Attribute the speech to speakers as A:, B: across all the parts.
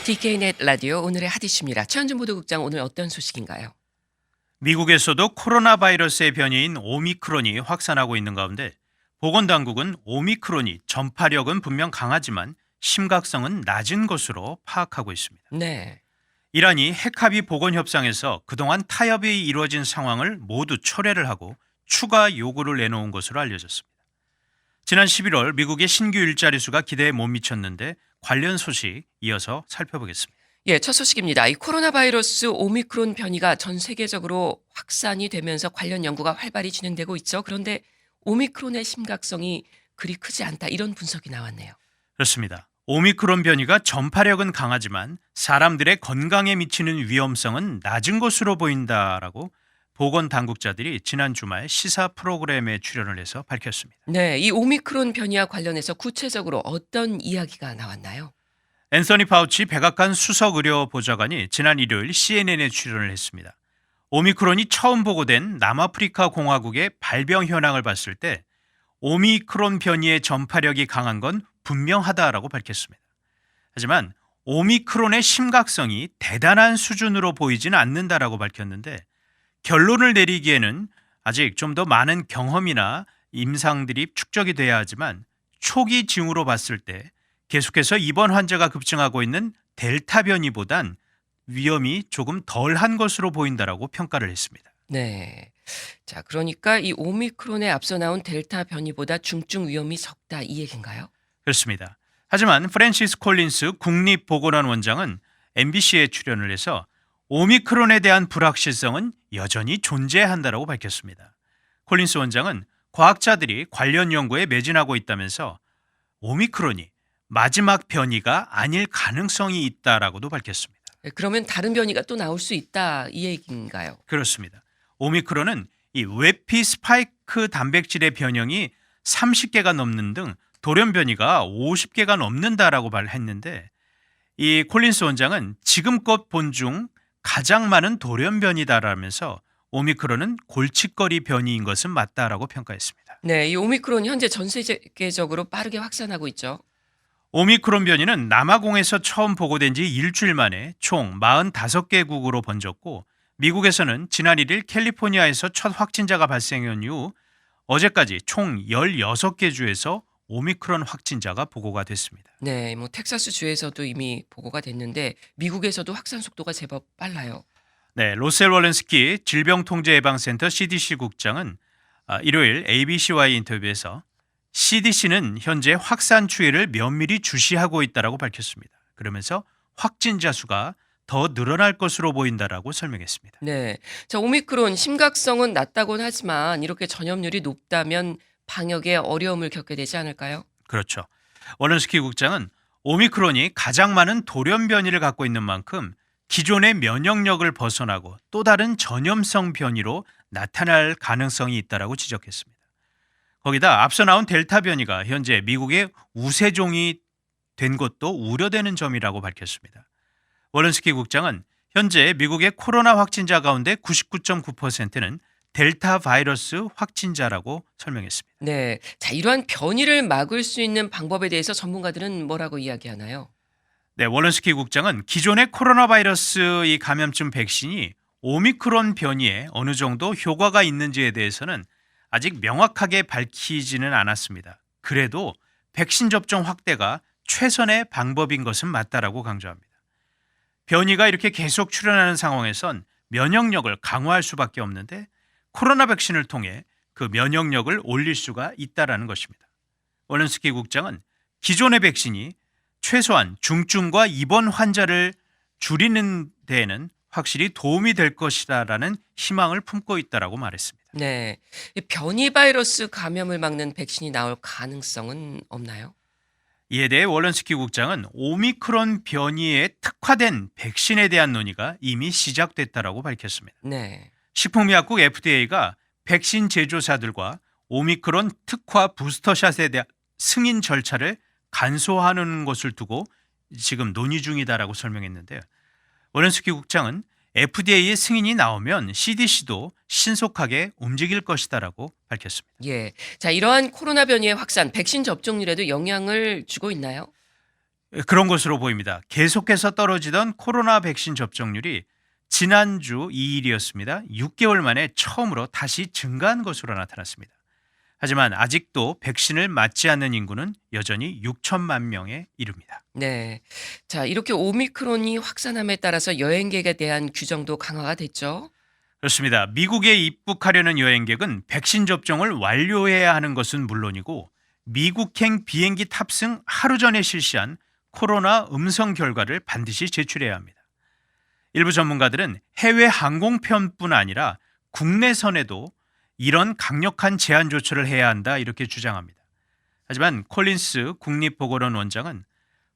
A: DK넷 라디오 오늘의 핫이슈입니다. 최현준 보도국장 오늘 어떤 소식인가요?
B: 미국에서도 코로나 바이러스의 변이인 오미크론이 확산하고 있는 가운데 보건당국은 오미크론이 전파력은 분명 강하지만 심각성은 낮은 것으로 파악하고 있습니다.
A: 네.
B: 이란이 핵합의 보건협상에서 그동안 타협이 이루어진 상황을 모두 철회를 하고 추가 요구를 내놓은 것으로 알려졌습니다. 지난 11월 미국의 신규 일자리 수가 기대에 못 미쳤는데 관련 소식 이어서 살펴보겠습니다.
A: 예, 첫 소식입니다. 이 코로나 바이러스 오미크론 변이가 전 세계적으로 확산이 되면서 관련 연구가 활발히 진행되고 있죠. 그런데 오미크론의 심각성이 그리 크지 않다 이런 분석이 나왔네요.
B: 그렇습니다. 오미크론 변이가 전파력은 강하지만 사람들의 건강에 미치는 위험성은 낮은 것으로 보인다라고 보건 당국자들이 지난 주말 시사 프로그램에 출연을 해서 밝혔습니다.
A: 네, 이 오미크론 변이와 관련해서 구체적으로 어떤 이야기가 나왔나요?
B: 앤서니 파우치 백악관 수석 의료 보좌관이 지난 일요일 CNN에 출연을 했습니다. 오미크론이 처음 보고된 남아프리카 공화국의 발병 현황을 봤을 때 오미크론 변이의 전파력이 강한 건 분명하다라고 밝혔습니다. 하지만 오미크론의 심각성이 대단한 수준으로 보이지는 않는다라고 밝혔는데 결론을 내리기에는 아직 좀 더 많은 경험이나 임상들이 축적이 돼야 하지만 초기 징후로 봤을 때 계속해서 입원 환자가 급증하고 있는 델타 변이보단 위험이 조금 덜한 것으로 보인다라고 평가를 했습니다.
A: 네. 자, 그러니까 이 오미크론에 앞서 나온 델타 변이보다 중증 위험이 적다 이 얘기인가요?
B: 그렇습니다. 하지만 프랜시스 콜린스 국립보건원 원장은 MBC에 출연을 해서 오미크론에 대한 불확실성은 여전히 존재한다라고 밝혔습니다. 콜린스 원장은 과학자들이 관련 연구에 매진하고 있다면서 오미크론이 마지막 변이가 아닐 가능성이 있다라고도 밝혔습니다.
A: 네, 그러면 다른 변이가 또 나올 수 있다 이 얘기인가요?
B: 그렇습니다. 오미크론은 이 웨피 스파이크 단백질의 변형이 30개가 넘는 등 돌연 변이가 50개가 넘는다라고 말했는데 이 콜린스 원장은 지금껏 본 중 가장 많은 돌연 변이다라면서 오미크론은 골칫거리 변이인 것은 맞다라고 평가했습니다.
A: 네, 이 오미크론이 현재 전 세계적으로 빠르게 확산하고 있죠.
B: 오미크론 변이는 남아공에서 처음 보고된 지 일주일 만에 총 45개국으로 번졌고 미국에서는 지난 1일 캘리포니아에서 첫 확진자가 발생한 이후 어제까지 총 16개 주에서 오미크론 확진자가 보고가 됐습니다.
A: 네, 뭐 텍사스 주에서도 이미 보고가 됐는데 미국에서도 확산 속도가 제법 빨라요.
B: 네, 로셀 월렌스키 질병통제예방센터 CDC 국장은 일요일 ABC와의 인터뷰에서 CDC는 현재 확산 추이를 면밀히 주시하고 있다라고 밝혔습니다. 그러면서 확진자 수가 더 늘어날 것으로 보인다라고 설명했습니다.
A: 네, 자 오미크론 심각성은 낮다곤 하지만 이렇게 전염률이 높다면 방역에 어려움을 겪게 되지 않을까요?
B: 그렇죠. 월렌스키 국장은 오미크론이 가장 많은 돌연 변이를 갖고 있는 만큼 기존의 면역력을 벗어나고 또 다른 전염성 변이로 나타날 가능성이 있다라고 지적했습니다. 거기다 앞서 나온 델타 변이가 현재 미국의 우세종이 된 것도 우려되는 점이라고 밝혔습니다. 월렌스키 국장은 현재 미국의 코로나 확진자 가운데 99.9%는 델타 바이러스 확진자라고 설명했습니다.
A: 네, 자 이러한 변이를 막을 수 있는 방법에 대해서 전문가들은 뭐라고 이야기하나요?
B: 네, 월렌스키 국장은 기존의 코로나 바이러스 이 감염증 백신이 오미크론 변이에 어느 정도 효과가 있는지에 대해서는 아직 명확하게 밝히지는 않았습니다. 그래도 백신 접종 확대가 최선의 방법인 것은 맞다라고 강조합니다. 변이가 이렇게 계속 출현하는 상황에선 면역력을 강화할 수밖에 없는데 코로나 백신을 통해 그 면역력을 올릴 수가 있다라는 것입니다. 월렌스키 국장은 기존의 백신이 최소한 중증과 입원 환자를 줄이는 데에는 확실히 도움이 될 것이다라는 희망을 품고 있다라고 말했습니다.
A: 네, 이 변이 바이러스 감염을 막는 백신이 나올 가능성은 없나요?
B: 이에 대해 월렌스키 국장은 오미크론 변이에 특화된 백신에 대한 논의가 이미 시작됐다라고 밝혔습니다.
A: 네.
B: 식품의약국 FDA가 백신 제조사들과 오미크론 특화 부스터샷에 대한 승인 절차를 간소화하는 것을 두고 지금 논의 중이다라고 설명했는데요. 월렌스키 국장은 FDA의 승인이 나오면 CDC도 신속하게 움직일 것이다라고 밝혔습니다.
A: 예. 자, 이러한 코로나 변이의 확산, 백신 접종률에도 영향을 주고 있나요?
B: 그런 것으로 보입니다. 계속해서 떨어지던 코로나 백신 접종률이 지난주 2일이었습니다. 6개월 만에 처음으로 다시 증가한 것으로 나타났습니다. 하지만 아직도 백신을 맞지 않는 인구는 여전히 6천만 명에 이릅니다.
A: 네. 자, 이렇게 오미크론이 확산함에 따라서 여행객에 대한 규정도 강화가 됐죠.
B: 그렇습니다. 미국에 입국하려는 여행객은 백신 접종을 완료해야 하는 것은 물론이고 미국행 비행기 탑승 하루 전에 실시한 코로나 음성 결과를 반드시 제출해야 합니다. 일부 전문가들은 해외 항공편뿐 아니라 국내선에도 이런 강력한 제한 조처를 해야 한다 이렇게 주장합니다. 하지만 콜린스 국립보건원 원장은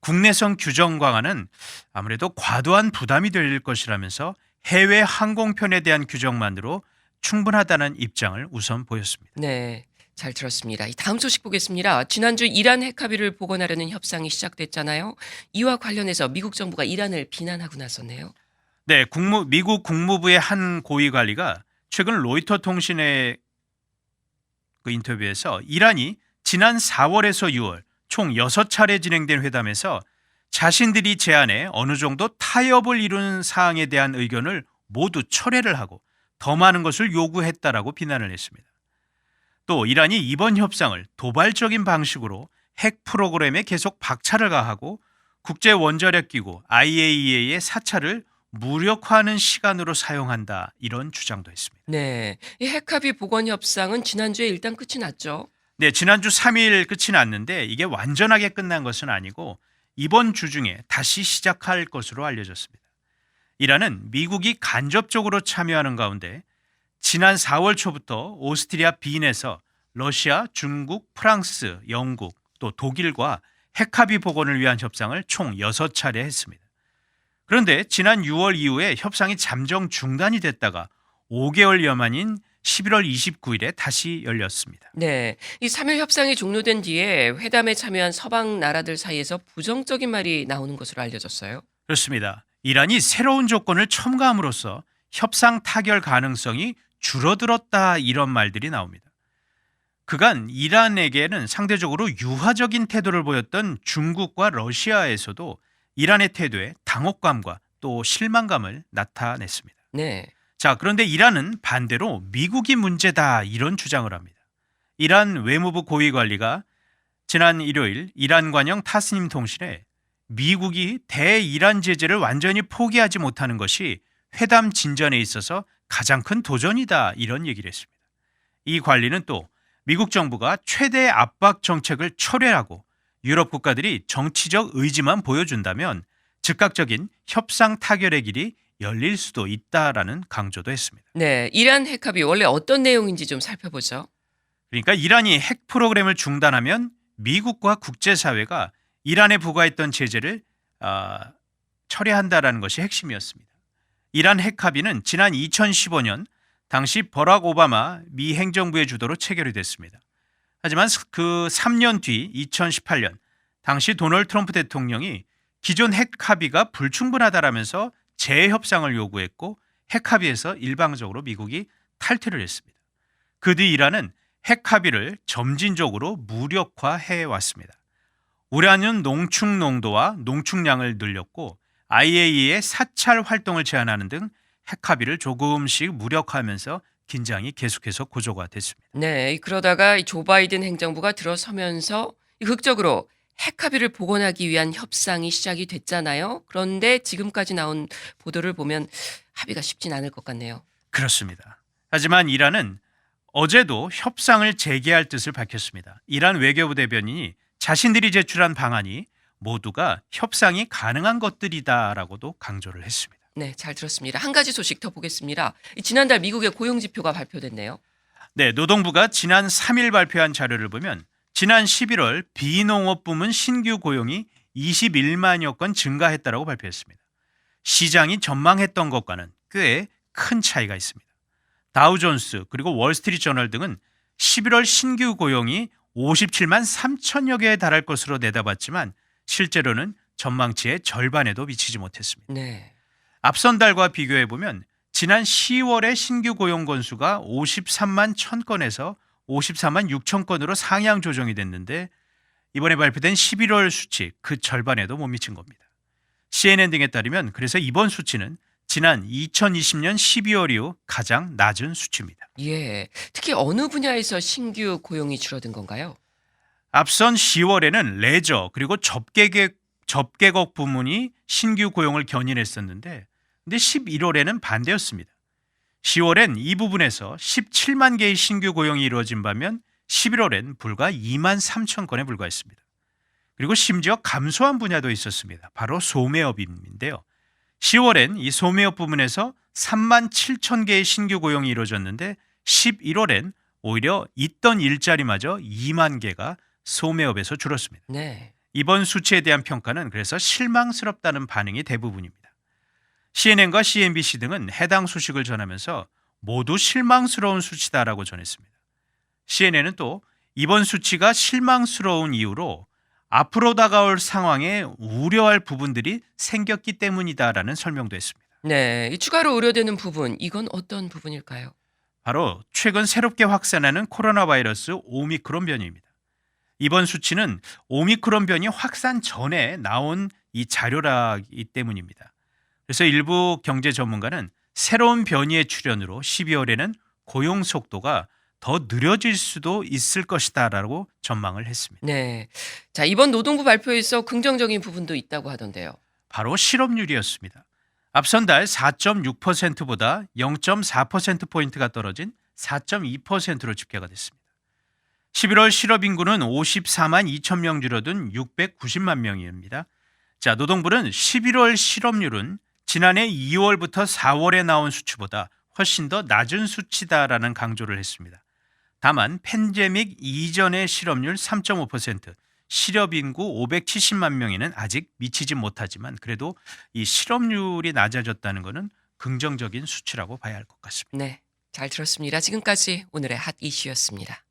B: 국내선 규정 강화는 아무래도 과도한 부담이 될 것이라면서 해외 항공편에 대한 규정만으로 충분하다는 입장을 우선 보였습니다.
A: 네. 잘 들었습니다. 이 다음 소식 보겠습니다. 지난주 이란 핵 합의를 복원하려는 협상이 시작됐잖아요. 이와 관련해서 미국 정부가 이란을 비난하고 나섰네요.
B: 네, 미국 국무부의 한 고위 관리가 최근 로이터 통신의 그 인터뷰에서 이란이 지난 4월에서 6월 총 6차례 진행된 회담에서 자신들이 제안에 어느 정도 타협을 이룬 사항에 대한 의견을 모두 철회를 하고 더 많은 것을 요구했다라고 비난을 했습니다. 또 이란이 이번 협상을 도발적인 방식으로 핵 프로그램에 계속 박차를 가하고 국제 원자력 기구 IAEA의 사찰을 무력화하는 시간으로 사용한다 이런 주장도 했습니다.
A: 네. 이 핵합의 복원 협상은 지난주에 일단 끝이 났죠.
B: 네, 지난주 3일 끝이 났는데 이게 완전하게 끝난 것은 아니고 이번 주 중에 다시 시작할 것으로 알려졌습니다. 이란은 미국이 간접적으로 참여하는 가운데 지난 4월 초부터 오스트리아 빈에서 러시아, 중국, 프랑스, 영국, 또 독일과 핵합의 복원을 위한 협상을 총 6차례 했습니다. 그런데 지난 6월 이후에 협상이 잠정 중단이 됐다가 5개월여 만인 11월 29일에 다시 열렸습니다.
A: 네. 이 3일 협상이 종료된 뒤에 회담에 참여한 서방 나라들 사이에서 부정적인 말이 나오는 것으로 알려졌어요.
B: 그렇습니다. 이란이 새로운 조건을 첨가함으로써 협상 타결 가능성이 줄어들었다 이런 말들이 나옵니다. 그간 이란에게는 상대적으로 유화적인 태도를 보였던 중국과 러시아에서도 이란의 태도에 당혹감과 또 실망감을 나타냈습니다.
A: 네.
B: 자, 그런데 이란은 반대로 미국이 문제다 이런 주장을 합니다. 이란 외무부 고위 관리가 지난 일요일 이란 관영 타스님 통신에 미국이 대이란 제재를 완전히 포기하지 못하는 것이 회담 진전에 있어서 가장 큰 도전이다 이런 얘기를 했습니다. 이 관리는 또 미국 정부가 최대 압박 정책을 철회하고 유럽 국가들이 정치적 의지만 보여준다면 즉각적인 협상 타결의 길이 열릴 수도 있다라는 강조도 했습니다.
A: 네. 이란 핵합의 원래 어떤 내용인지 좀 살펴보죠.
B: 그러니까 이란이 핵 프로그램을 중단하면 미국과 국제사회가 이란에 부과했던 제재를 철회한다라는 것이 핵심이었습니다. 이란 핵합의는 지난 2015년 당시 버락 오바마 미 행정부의 주도로 체결이 됐습니다. 하지만 그 3년 뒤 2018년 당시 도널드 트럼프 대통령이 기존 핵합의가 불충분하다라면서 재협상을 요구했고 핵합의에서 일방적으로 미국이 탈퇴를 했습니다. 그 뒤 이란은 핵합의를 점진적으로 무력화해 왔습니다. 우라늄 농축 농도와 농축량을 늘렸고 IAEA의 사찰 활동을 제한하는 등 핵합의를 조금씩 무력화하면서 긴장이 계속해서 고조가 됐습니다.
A: 네. 그러다가 이 조 바이든 행정부가 들어서면서 극적으로 핵합의를 복원하기 위한 협상이 시작이 됐잖아요. 그런데 지금까지 나온 보도를 보면 합의가 쉽진 않을 것 같네요.
B: 그렇습니다. 하지만 이란은 어제도 협상을 재개할 뜻을 밝혔습니다. 이란 외교부 대변인이 자신들이 제출한 방안이 모두가 협상이 가능한 것들이다라고도 강조를 했습니다.
A: 네, 잘 들었습니다. 한 가지 소식 더 보겠습니다. 지난달 미국의 고용지표가 발표됐네요.
B: 네, 노동부가 지난 3일 발표한 자료를 보면 지난 11월 비농업 부문 신규 고용이 21만여 건 증가했다고 발표했습니다. 시장이 전망했던 것과는 꽤 큰 차이가 있습니다. 다우존스 그리고 월스트리트저널 등은 11월 신규 고용이 57만 3천여 개에 달할 것으로 내다봤지만 실제로는 전망치의 절반에도 미치지 못했습니다.
A: 네.
B: 앞선 달과 비교해 보면 지난 10월의 신규 고용 건수가 53만 1천 건에서 54만 6천 건으로 상향 조정이 됐는데 이번에 발표된 11월 수치 그 절반에도 못 미친 겁니다. CNN 등에 따르면 그래서 이번 수치는 지난 2020년 12월 이후 가장 낮은 수치입니다.
A: 예. 특히 어느 분야에서 신규 고용이 줄어든 건가요?
B: 앞선 10월에는 레저 그리고 접객업 부문이 신규 고용을 견인했었는데 근데 11월에는 반대였습니다. 10월엔 이 부분에서 17만 개의 신규 고용이 이루어진 반면 11월엔 불과 2만 3천 건에 불과했습니다. 그리고 심지어 감소한 분야도 있었습니다. 바로 소매업인데요. 10월엔 이 소매업 부문에서 3만 7천 개의 신규 고용이 이루어졌는데 11월엔 오히려 있던 일자리마저 2만 개가 소매업에서 줄었습니다.
A: 네.
B: 이번 수치에 대한 평가는 그래서 실망스럽다는 반응이 대부분입니다. CNN과 CNBC 등은 해당 소식을 전하면서 모두 실망스러운 수치다라고 전했습니다. CNN은 또 이번 수치가 실망스러운 이유로 앞으로 다가올 상황에 우려할 부분들이 생겼기 때문이다라는 설명도 했습니다.
A: 네. 이 추가로 우려되는 부분, 이건 어떤 부분일까요?
B: 바로 최근 새롭게 확산하는 코로나 바이러스 오미크론 변이입니다. 이번 수치는 오미크론 변이 확산 전에 나온 이 자료라기 때문입니다. 그래서 일부 경제 전문가는 새로운 변이의 출현으로 12월에는 고용 속도가 더 느려질 수도 있을 것이다라고 전망을 했습니다.
A: 네. 자, 이번 노동부 발표에서 긍정적인 부분도 있다고 하던데요.
B: 바로 실업률이었습니다. 앞선 달 4.6%보다 0.4%포인트가 떨어진 4.2%로 집계가 됐습니다. 11월 실업 인구는 54만 2천 명 줄어든 690만 명입니다. 자, 노동부는 11월 실업률은 지난해 2월부터 4월에 나온 수치보다 훨씬 더 낮은 수치다라는 강조를 했습니다. 다만 팬데믹 이전의 실업률 3.5%, 실업 인구 570만 명에는 아직 미치지 못하지만 그래도 이 실업률이 낮아졌다는 것은 긍정적인 수치라고 봐야 할 것 같습니다.
A: 네. 잘 들었습니다. 지금까지 오늘의 핫 이슈였습니다.